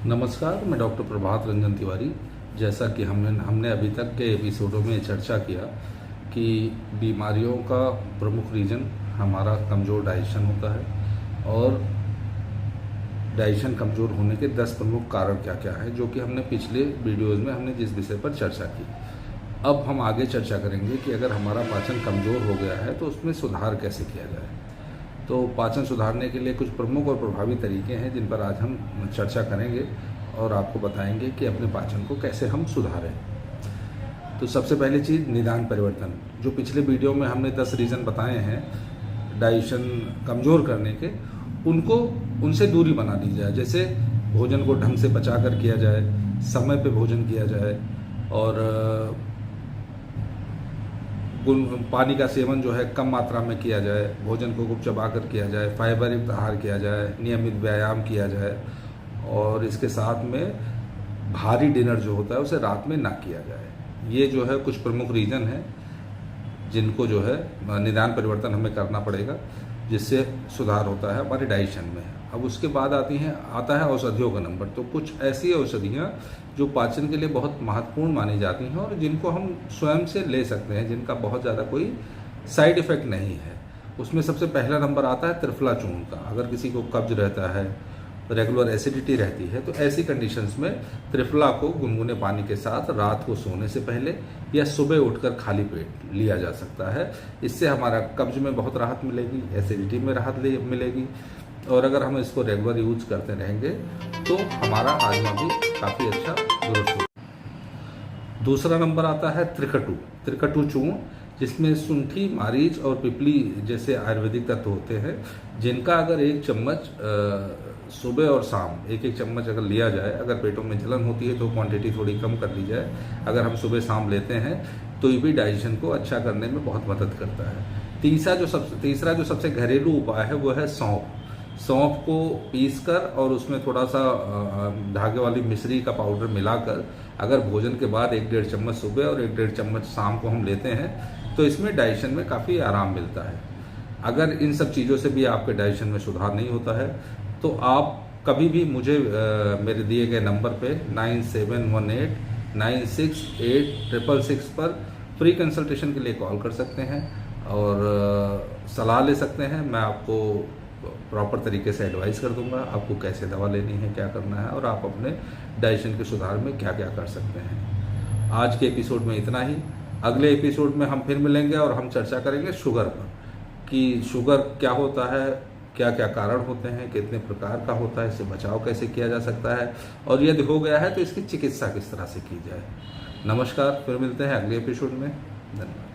नमस्कार, मैं डॉक्टर प्रभात रंजन तिवारी। जैसा कि हमने अभी तक के एपिसोडों में चर्चा किया कि बीमारियों का प्रमुख रीज़न हमारा कमज़ोर डाइजेशन होता है और डाइजेशन कमज़ोर होने के 10 प्रमुख कारण क्या क्या हैं, जो कि हमने पिछले वीडियोज़ में हमने जिस विषय पर चर्चा की। अब हम आगे चर्चा करेंगे कि अगर हमारा पाचन कमज़ोर हो गया है तो उसमें सुधार कैसे किया जाए। तो पाचन सुधारने के लिए कुछ प्रमुख और प्रभावी तरीके हैं जिन पर आज हम चर्चा करेंगे और आपको बताएंगे कि अपने पाचन को कैसे हम सुधारें। तो सबसे पहली चीज़ निदान परिवर्तन। जो पिछले वीडियो में हमने 10 रीज़न बताए हैं डाइजेशन कमज़ोर करने के, उनसे दूरी बना ली जाए। जैसे भोजन को ढंग से पचा कर किया जाए, समय पे भोजन किया जाए और पानी का सेवन जो है कम मात्रा में किया जाए, भोजन को खूब चबा कर किया जाए, फाइबर युक्त आहार किया जाए, नियमित व्यायाम किया जाए और इसके साथ में भारी डिनर जो होता है उसे रात में ना किया जाए। ये जो है कुछ प्रमुख रीज़न है जिनको जो है निदान परिवर्तन हमें करना पड़ेगा, जिससे सुधार होता है हमारे डाइजेशन में। अब उसके बाद आता है औषधियों का नंबर। तो कुछ ऐसी औषधियाँ जो पाचन के लिए बहुत महत्वपूर्ण मानी जाती हैं और जिनको हम स्वयं से ले सकते हैं, जिनका बहुत ज़्यादा कोई साइड इफ़ेक्ट नहीं है। उसमें सबसे पहला नंबर आता है त्रिफला चूर्ण का। अगर किसी को कब्ज रहता है, रेगुलर एसिडिटी रहती है, तो ऐसी कंडीशंस में त्रिफला को गुनगुने पानी के साथ रात को सोने से पहले या सुबह उठकर खाली पेट लिया जा सकता है। इससे हमारा कब्ज में बहुत राहत मिलेगी, एसिडिटी में राहत मिलेगी और अगर हम इसको रेगुलर यूज करते रहेंगे तो हमारा हाजमा भी काफ़ी अच्छा दुरुस्त होगा। दूसरा नंबर आता है त्रिकटु चूर्ण, जिसमें सुंठी, मारीच और पिपली जैसे आयुर्वेदिक तत्व होते हैं, जिनका अगर एक चम्मच सुबह और शाम एक चम्मच अगर लिया जाए, अगर पेटों में जलन होती है तो क्वांटिटी थोड़ी कम कर ली जाए, अगर हम सुबह शाम लेते हैं तो ये भी डाइजेशन को अच्छा करने में बहुत मदद करता है। तीसरा जो सबसे घरेलू उपाय है वो है सौंफ को पीसकर और उसमें थोड़ा सा धागे वाली मिश्री का पाउडर मिलाकर अगर भोजन के बाद 1-1.5 चम्मच सुबह और 1-1.5 चम्मच शाम को हम लेते हैं तो इसमें डाइजेशन में काफ़ी आराम मिलता है। अगर इन सब चीज़ों से भी आपके डाइजेशन में सुधार नहीं होता है तो आप कभी भी मुझे मेरे दिए गए नंबर पे 9718 968 पर फ्री कंसल्टेशन के लिए कॉल कर सकते हैं और सलाह ले सकते हैं। मैं आपको प्रॉपर तरीके से एडवाइस कर दूंगा आपको कैसे दवा लेनी है, क्या करना है और आप अपने डाइजेशन के सुधार में क्या क्या कर सकते हैं। आज के एपिसोड में इतना ही। अगले एपिसोड में हम फिर मिलेंगे और हम चर्चा करेंगे शुगर पर, कि शुगर क्या होता है, क्या क्या कारण होते हैं, कितने प्रकार का होता है, इससे बचाव कैसे किया जा सकता है और यदि हो गया है तो इसकी चिकित्सा किस तरह से की जाए। नमस्कार, फिर मिलते हैं अगले एपिसोड में। धन्यवाद।